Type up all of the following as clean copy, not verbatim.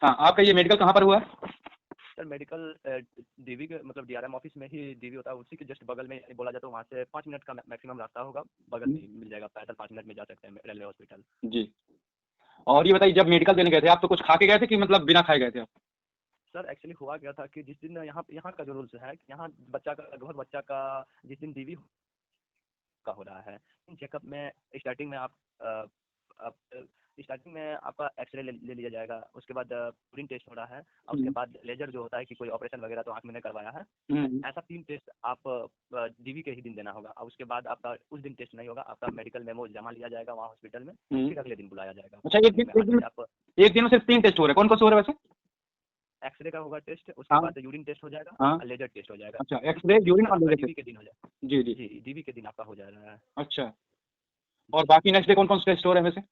हाँ, आपका ये मेडिकल कहाँ पर हुआ है? सर मेडिकल डीवी के मतलब डीआरएम ऑफिस में ही डीवी होता है, उसी के जस्ट बगल में बोला जाए तो वहाँ से 5 मिनट का मैक्सिमम रास्ता होगा, बगल में ही मिल जाएगा, पैदल 5 मिनट में जा सकते हैं रेलवे हॉस्पिटल। जी। और ये बताइए, जब मेडिकल देने गए थे आप तो कुछ खा के गए थे कि मतलब बिना खाए गए थे आप? सर एक्चुअली हुआ क्या था कि जिस दिन यहाँ यहाँ का जो रूल्स है कि यहाँ बच्चा का लगभग बच्चा का जिस दिन डीवी का हो रहा है, चेकअप में स्टार्टिंग में आप स्टार्टिंग में आपका एक्सरे ले लिया जाएगा, उसके बाद यूरिन टेस्ट हो रहा है, और उसके बाद लेजर जो होता है कि कोई ऑपरेशन वगैरह तो आंख में नहीं करवाया है, ऐसा 3 टेस्ट आप डीवी के ही दिन देना होगा, और उसके बाद आपका उस दिन टेस्ट नहीं होगा, आपका मेडिकल मेमो जमा लिया जाएगा वहाँ हॉस्पिटल में, फिर अगले दिन बुलाया जाएगा। अच्छा, एक दिन में सिर्फ 3 टेस्ट हो रहे हैं? कौन कौन से हो रहे हैं वैसे? एक्सरे का होगा टेस्ट, उसके बाद यूरिन टेस्ट हो जाएगा, और लेजर टेस्ट हो जाएगा। अच्छा, एक्सरे, यूरिन और लेजर डीवी के दिन हो जाएगा। जी जी जी, डीवी के दिन आपका हो जा रहा है। अच्छा, और बाकी नेक्स्ट डे कौन कौन से टेस्ट हो रहे हैं वैसे?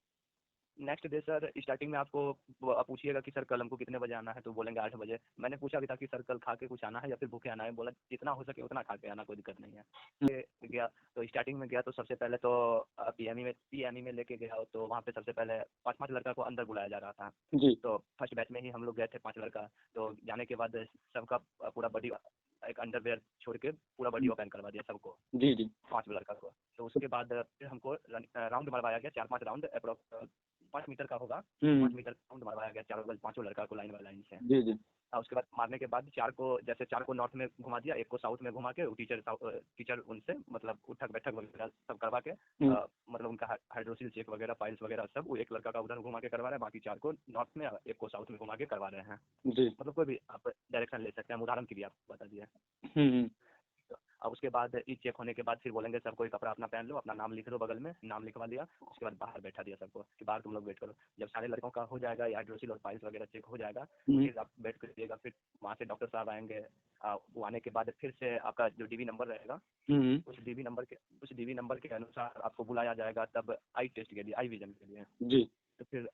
नेक्स्ट डे सर स्टार्टिंग में आपको पूछिएगा कि सर कल हमको कितने बजे आना है, तो बोलेंगे 8 बजे। मैंने पूछा भी था कि सर कल खा के कुछ आना है या फिर भूखे आना है, बोला जितना हो सके उतना खा के आना, कोई दिक्कत नहीं है। गया तो स्टार्टिंग में गया तो सबसे पहले तो पीएमई में लेके गया, तो वहाँ पे सबसे पहले 5 लड़का को अंदर बुलाया जा रहा था जी। तो फर्स्ट बैच में ही हम लोग गए थे 5 लड़का। तो जाने के बाद सबका पूरा बॉडी एक अंडरवेयर छोड़ के पूरा बॉडी ओपन करवा दिया सबको, जी जी 5 लड़का को। तो उसके बाद फिर हमको राउंड मरवाया गया, 4-5 राउंड अप्रोक्स 5 मीटर का होगा, 5 मीटर राउंड मरवाया गया चारों बगल, 5 लड़का को लाइन बाय लाइन से। जी जी और उसके बाद मारने के बाद 4 को नॉर्थ में घुमा दिया, एक को साउथ में घुमा के टीचर उनसे मतलब उठक बैठक वगैरह सब करवा के मतलब उनका हाइड्रोसिल चेक वगैरह फाइल्स वगैरह सब, वो एक लड़का का उधर घुमा के करवा रहे हैं, बाकी 4 को नॉर्थ में एक को साउथ में घुमा के करवा रहे हैं। जी। मतलब कोई भी आप डायरेक्शन ले सकते हैं, उदाहरण के लिए आप बता दिए। अब उसके बाद ई चेक होने के बाद फिर बोलेंगे सब कोई कपड़ा अपना पहन लो, अपना नाम लिख दो, बगल में नाम लिखवा लिया, उसके बाद बाहर बैठा दिया सबको कि बाहर तुम लोग वेट करो। जब सारे लड़कों का हो जाएगा, हाइड्रोसिल और फाइल्स वगैरह चेक हो जाएगा, फिर आप वेट करिएगा, फिर वहाँ से डॉक्टर साहब आएंगे। वो आने के बाद फिर से आपका जो डीवी नंबर रहेगा, उस डीवी नंबर के अनुसार आपको बुलाया जाएगा तब आई टेस्ट के लिए, आई विजन के लिए। जी। तो फिर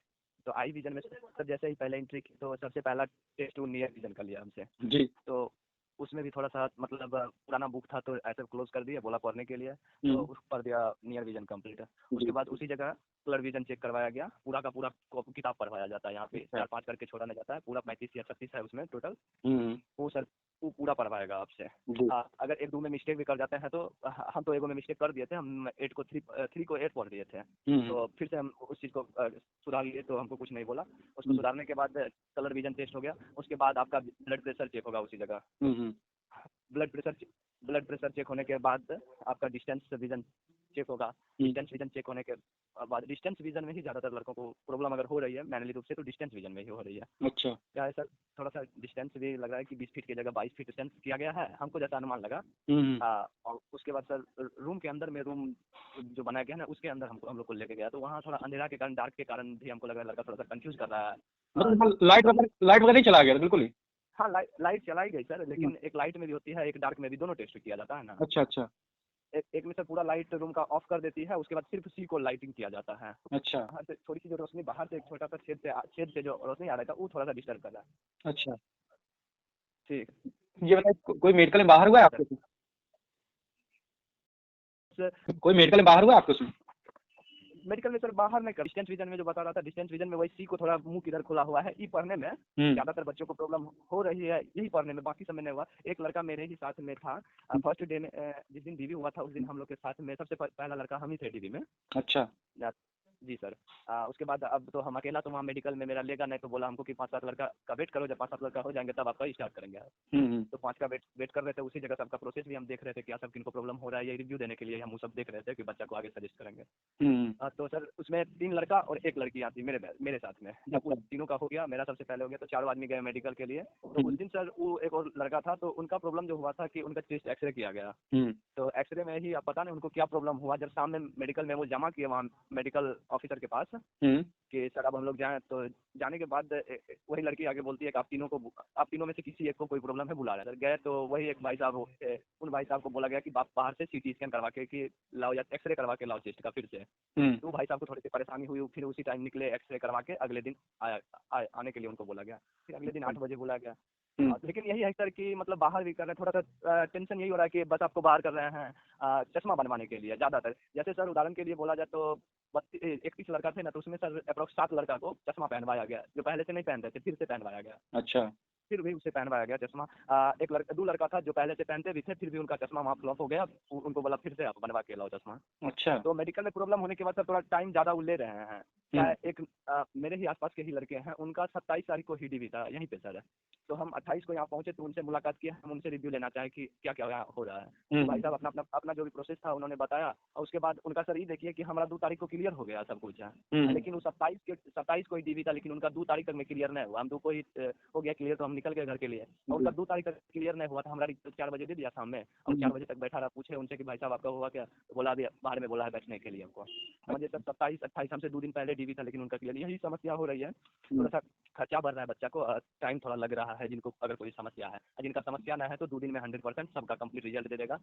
तो आई विजन में सर जैसे ही पहले एंट्री की तो सबसे पहला टेस्ट नियर विजन का लिया हमसे। जी। तो उसमें भी थोड़ा सा मतलब पुराना बुक था तो ऐसे क्लोज कर दिया, बोला पढ़ने के लिए, तो उस पर दिया नियर विजन कंप्लीट। उसके बाद उसी जगह कलर विजन चेक करवाया गया, पूरा का पूरा किताब पढ़वाया जाता है, यहाँ पे 4-5 करके छोड़ा नहीं जाता है, पूरा 35 या 36 है उसमें टोटल। वो सर वो पूरा पढ़वाएगा आपसे। अगर 1-2 में मिस्टेक भी कर जाते हैं तो हम तो 1 में मिस्टेक कर दिए थे, हम 8 को 3 को 8 पढ़ दिए थे, तो फिर से हम उस चीज़ को सुधार लिए, तो हमको कुछ नहीं बोला। उसको सुधारने के बाद कलर विजन टेस्ट हो गया, उसके बाद आपका ब्लड प्रेशर चेक होगा उसी जगह। ब्लड प्रेशर चेक होने के बाद आपका डिस्टेंस विजन चेक होगा। डिस्टेंस विजन चेक होने के बाद डिस्टेंस विजन में ही ज़्यादातर लड़कों को प्रॉब्लम अगर हो रही है मैनुअली रूप से, तो डिस्टेंस विजन में ही हो रही है। अच्छा, क्या है सर, थोड़ा सा डिस्टेंस भी लग रहा है कि 20 फीट की जगह 22 फीट डिस्टेंस किया गया है, हमको जैसा अनुमान लगा। और उसके बाद सर रूम के अंदर में रूम जो बनाया गया ना, उसके अंदर हम लोग को लेके गया, तो वहाँ थोड़ा अंधेरा के कारण, डार्क के कारण भी हमको लग रहा है लड़का थोड़ा सा कंफ्यूज कर रहा है। मतलब लाइट वगैरह नहीं चला गया बिल्कुल ही? हाँ, लाइट चलाई गई सर, लेकिन एक लाइट में भी होती है, एक डार्क में भी, दोनों टेस्ट किया जाता है ना। अच्छा अच्छा एक में से पूरा लाइट रूम का ऑफ कर देती है, उसके बाद सिर्फ उसी को लाइटिंग किया जाता है। अच्छा बाहर से थोड़ी सी जो रोशनी, बाहर से एक छोटा सा छेद से जो रोशनी आ रहा था, वो थोड़ा सा डिस्टर्ब कर रहा है। अच्छा, ठीक। ये बताइए, कोई मेडिकल में बाहर हुआ है आपके? कोई मेडिकल में बाहर हुआ है आपको उसमें? मेडिकल में सर बाहर में डिस्टेंस विजन में जो बता रहा था, डिस्टेंस विजन में वही सी को थोड़ा मुंह किधर खुला हुआ है, ई पढ़ने में ज्यादातर बच्चों को प्रॉब्लम हो रही है, यही पढ़ने में, बाकी समय नहीं हुआ। एक लड़का मेरे ही साथ में था, फर्स्ट डे में जिस दिन डीवी हुआ था उस दिन हम लोग के साथ में सबसे पहला लड़का हम ही थे डीवी में। अच्छा जी सर। उसके बाद अब तो हम अकेला तो वहाँ मेडिकल में मेरा लेगा नहीं, तो बोला हमको कि 5-7 लड़का का वेट करो, जब 5-7 लड़का हो जाएंगे तब आपका स्टार्ट करेंगे। तो 5 का वेट कर रहे थे, उसी जगह सबका प्रोसेस भी हम देख रहे थे, क्या सब किनको प्रॉब्लम हो रहा है, ये रिव्यू देने के लिए हम वो सब देख रहे थे कि बच्चा को आगे सजेस्ट करेंगे। तो सर उसमें 3 लड़का और 1 लड़की आती मेरे साथ में। जब उस तीनों का हो गया, मेरा सबसे पहले हो गया, तो 4 आदमी गए मेडिकल के लिए। तो उस दिन सर वो एक और लड़का था, तो उनका प्रॉब्लम जो हुआ था कि उनका चेस्ट एक्सरे किया गया। तो एक्सरे में ही आप पता नहीं उनको क्या प्रॉब्लम हुआ, जब सामने मेडिकल में वो जमा किए वहाँ मेडिकल ऑफिसर के पास कि सर अब हम लोग जाएं, तो जाने के बाद वही लड़की आगे बोलती है कि आप तीनों में से किसी एक को कोई प्रॉब्लम है, बुला रहा है। सर गए तो वही एक भाई साहब उन भाई साहब को बोला गया कि बाहर से सीटी स्कैन करवा के कि लाओ, या एक्सरे करवा के लाओ चेस्ट का फिर से। तो भाई साहब को थोड़ी सी परेशानी हुई, फिर उसी टाइम निकले, एक्सरे करवा के अगले दिन आने के लिए उनको बोला गया। फिर अगले दिन 8 बजे बुलाया गया। लेकिन यही है सर कि मतलब बाहर भी कर रहे हैं, थोड़ा सा टेंशन यही हो रहा है कि बस आपको बाहर कर रहे हैं चश्मा बनवाने के लिए ज़्यादातर। जैसे सर उदाहरण के लिए बोला जाए तो 31 लड़का थे ना, तो उसमें सर अप्रोक्स 7 लड़का को चश्मा पहनवाया गया, जो पहले से नहीं पहनते थे, फिर से पहनवाया गया। अच्छा। फिर भी उसे पहनवाया गया चश्मा। एक लड़का 2 लड़का था जो पहले से पहनते भी थे, फिर भी उनका चश्मा वहाँ फ्लॉप हो गया। उनको बोला फिर से आप बनवा के लाओ चश्मा। अच्छा। तो मेडिकल में प्रॉब्लम होने के बाद सर थोड़ा टाइम ज़्यादा वो ले रहे हैं। क्या एक मेरे ही आसपास के ही लड़के हैं, उनका 27 तारीख को ही डीवी था यहीं पे सर। तो हम 28 को यहाँ पहुंचे तो उनसे मुलाकात किए, हम उनसे रिव्यू लेना चाहें कि क्या क्या यहाँ हो रहा है। तो भाई साहब अपना अपना अपना जो भी प्रोसेस था उन्होंने बताया, और उसके बाद उनका सर ये देखिए कि हमारा 2 तारीख को क्लियर हो गया सब कुछ है, लेकिन वो 27 को ही डीवी था, लेकिन उनका 2 तारीख तक में क्लियर नहीं हुआ। हम 2 को ही हो गया क्लियर, तो हम निकल गए घर के लिए, और उनका 2 तारीख तक क्लियर नहीं हुआ था। हमारा 4 बजे दे दिया शाम में, और 4 बजे तक बैठा रहा। पूछे उनसे कि भाई साहब आपका हुआ क्या, तो बोला अभी बाहर में बोला है बैठने के लिए हमको। समझिए सर 27-28 हमसे 2 दिन पहले डीवी था, लेकिन उनका क्लियर। यही समस्या हो रही है, थोड़ा सा खर्चा बढ़ रहा है बच्चा को, टाइम थोड़ा लग रहा है। जिनको अगर कोई समस्या है, जिनका समस्या ना है तो 2 दिन में 100% सबका कंप्लीट रिजल्ट दे देगा।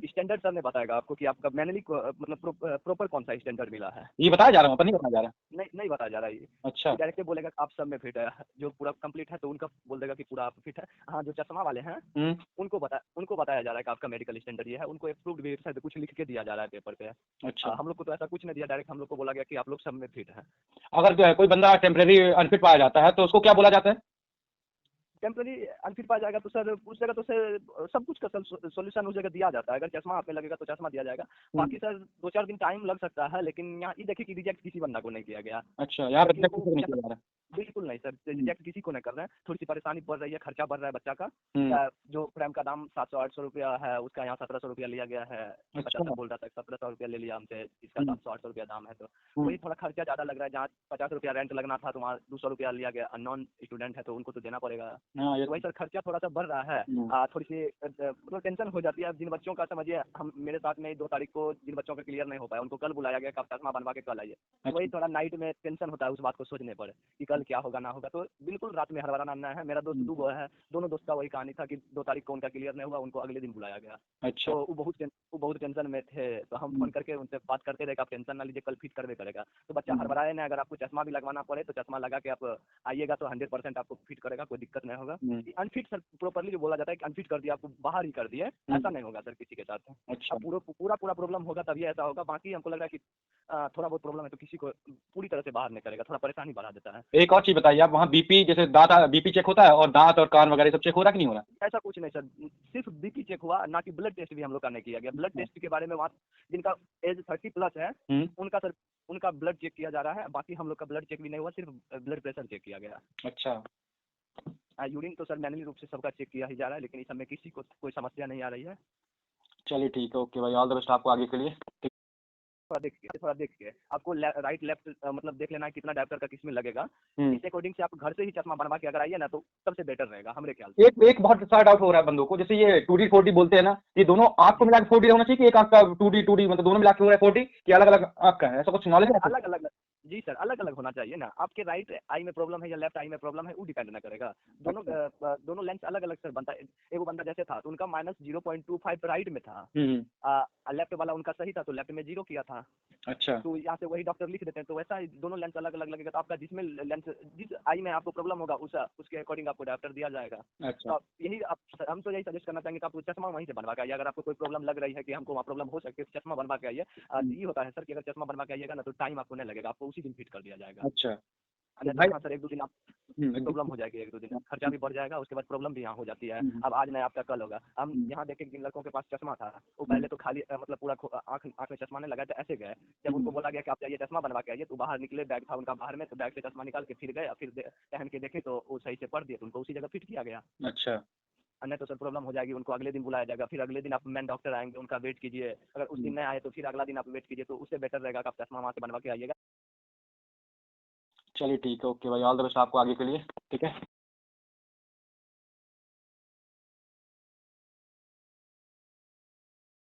स्टैंडर्ड सर ने बताएगा आपको कि आपका मैनुअली मतलब प्रॉपर कौन सा स्टैंडर्ड मिला है। ये बताया जा रहा है, अपन नहीं बताया जा रहा। नहीं बताया जा रहा है ये। अच्छा। डायरेक्ट बोलेगा कि आप सब में फिट है, जो पूरा कंप्लीट है तो उनका बोल देगा कि पूरा आप फिट है। हाँ, जो चश्मा वाले हैं उनको बताया जा रहा है कि आपका मेडिकल स्टैंडर्ड ये है। उनको अप्रूव्ड भी शायद कुछ लिख के दिया जा रहा है पेपर पे। अच्छा। हम लोग को तो ऐसा कुछ नहीं दिया, डायरेक्ट हम लोग को बोला गया कि आप लोग सब में फिट है। अगर कोई बंदा टेम्परेरी अनफिट पाया जाता है तो उसको क्या बोला जाता है? टेम्पररी अनफिट पाया जाएगा तो सर उस जगह तो सर सब कुछ का सोल्यूशन उस जगह दिया जाता है। अगर चश्मा आप में लगेगा तो चश्मा दिया जाएगा। बाकी सर 2-4 दिन टाइम लग सकता है, लेकिन यहाँ ये देखिए कि रिजेक्ट किसी बंदा को नहीं किया गया। अच्छा, यहाँ पे क्योंकि रिजेक्ट नहीं किया जा रहा है। बिल्कुल नहीं सर, रिजेक्ट किसी को नहीं कर रहे हैं। थोड़ी सी परेशानी बढ़ रही है, खर्चा बढ़ रहा है बच्चा का। जो फ्रेम का दाम 700-800 रुपया है, उसका यहाँ 1700 रुपया लिया गया है। बच्चा सब बोल रहा था 1700 रुपया ले लिया हमसे, इसका 700-800 रुपया दाम है। तो वही थोड़ा खर्चा ज़्यादा लग रहा है। जहाँ 50 रुपया रेंट लगना था तो वहाँ 200 रुपया लिया गया। नॉन स्टूडेंट है तो उनको तो देना पड़ेगा। तो वही सर खर्चा थोड़ा सा बढ़ रहा है। थोड़ी सी मतलब टेंशन हो जाती है। जिन बच्चों का समझिए, हम मेरे साथ में 2 तारीख को जिन बच्चों का क्लियर नहीं हो पाया, उनको कल बुलाया गया कि आप चश्मा बनवा के कल आइए। वही थोड़ा नाइट में टेंशन होता है उस बात को सोचने पर कि कल क्या होगा ना होगा। तो बिल्कुल रात में हड़बड़ाना ना है। मेरा दोस्त 2 है, दोनों दोस्त का वही कहानी था कि 2 तारीख को उनका क्लियर नहीं हुआ, उनको अगले दिन बुलाया गया। अच्छा। तो वो बहुत टेंशन में थे। तो हम फोन करके उनसे बात करते रहे कि आप टेंशन ना लीजिए, कल फिट करवे करेगा। तो बच्चा हड़बड़ाए ना, अगर आपको चश्मा भी लगवाना पड़े तो चश्मा लगा के आप आइएगा तो 100% आपको फिट करेगा, कोई दिक्कत नहीं होगा। अनफिट सर प्रॉपरली जो बोला जाता है कि अनफिट कर दिया, आपको बाहर ही कर दिए, ऐसा नहीं होगा सर किसी के साथ। अच्छा। पूरा प्रॉब्लम होगा तभी ऐसा होगा। बाकी हमको लग रहा है कि थोड़ा बहुत प्रॉब्लम है तो किसी को पूरी तरह से बाहर नहीं करेगा, थोड़ा परेशानी बढ़ा देता है। एक और चीज बताइए आप, वहाँ बीपी जैसे दांत बीपी चेक होता है, और दांत और कान वगैरह सब चेक हो रहा है कि नहीं हो रहा? ऐसा कुछ नहीं सर, सिर्फ बीपी चेक हुआ, ना कि ब्लड टेस्ट भी हम लोग का नहीं किया गया। ब्लड टेस्ट के बारे में वहाँ जिनका एज 30+ है उनका ब्लड चेक किया जा रहा है। बाकी हम लोग का ब्लड चेक भी नहीं हुआ, सिर्फ ब्लड प्रेशर चेक किया गया। अच्छा। यूरिन तो सर मैनुअली रूप से सबका चेक किया ही जा रहा है, लेकिन इस समय किसी को कोई समस्या नहीं आ रही है। चलिए ठीक है, ओके भाई, ऑल द बेस्ट आपको आगे के लिए। थोड़ा देख के आपको राइट लेफ्ट मतलब देख लेना है कितना डायप्टर का किस में लगेगा। इस अकॉर्डिंग से आप घर से ही चश्मा बनवा के अगर आइए ना तो सबसे बेटर रहेगा हमारे ख्याल से। एक बहुत सारा डाउट हो रहा है बंदों को, जैसे ये 2D 4D बोलते हैं ना, ये दोनों आंख को मिला के 4D होना चाहिए कि एक आंख का 2D मतलब दोनों मिला के हो रहा है 4D, कि अलग अलग आंख का है? ऐसा कुछ नॉलेज है? अलग अलग जी सर, अलग अलग होना चाहिए ना। आपके राइट आई में प्रॉब्लम है या लेफ्ट आई में प्रॉब्लम है, वो डिपेंड ना करेगा। दोनों लेंस अलग अलग सर बनता है। एक बंदा जैसे था तो उनका -0.25 राइट में था, लेफ्ट वाला उनका सही था तो लेफ्ट में 0 किया था। अच्छा। तो यहाँ से वही डॉक्टर लिख देते हैं। तो वैसा ही दोनों लेंस अलग अलग लगेगा। तो आपका जिसमें लेंस जिस आई में आपको प्रॉब्लम होगा उसके अकॉर्डिंग आपको डायप्टर दिया जाएगा। अच्छा। तो हम तो यही सजेस्ट करना चाहेंगे कि आप चश्मा वहीं से बनवा के आइए। अगर आपको कोई प्रॉब्लम लग रही है कि हमको वहाँ प्रॉब्लम हो सकती है, चश्मा बनवा के आइए। ये होता है सर कि अगर चश्मा बनवा के आइएगा ना तो टाइम आपको नहीं लगेगा, आपको उसी दिन फिट कर दिया जाएगा। अच्छा। हाँ सर, 1-2 दिन आप प्रॉब्लम हो जाएगी, 1-2 दिन खर्चा भी बढ़ जाएगा। उसके बाद प्रॉब्लम भी यहाँ हो जाती है। अब आज नहीं आपका कल होगा। हम यहाँ देखे जिन लड़कों के पास चश्मा था वो पहले तो खाली मतलब पूरा आँख में चश्मा नहीं लगाए थे, ऐसे गए। जब उनको बोला गया कि आप जाइए चश्मा बनवा के आइए तो बाहर निकले, बैग था उनका बाहर में, तो बैग से चश्मा निकाल के फिर गए, फिर पहन के देखे तो वो सही से पढ़ दिए तो उनको उसी जगह फिट किया गया। अच्छा। नहीं तो सर प्रॉब्लम हो जाएगी, उनको अगले दिन बुलाया जाएगा। फिर अगले दिन आप मेन डॉक्टर आएंगे, उनका वेट कीजिए। अगर उस दिन नहीं आए तो फिर अगला दिन आप वेट कीजिए, तो उससे बेटर रहेगा कि आप चश्मा वहाँ से बनवा के आइएगा। चलिए ठीक है, ओके भाई, ऑल द बेस्ट आपको आगे के लिए। ठीक है।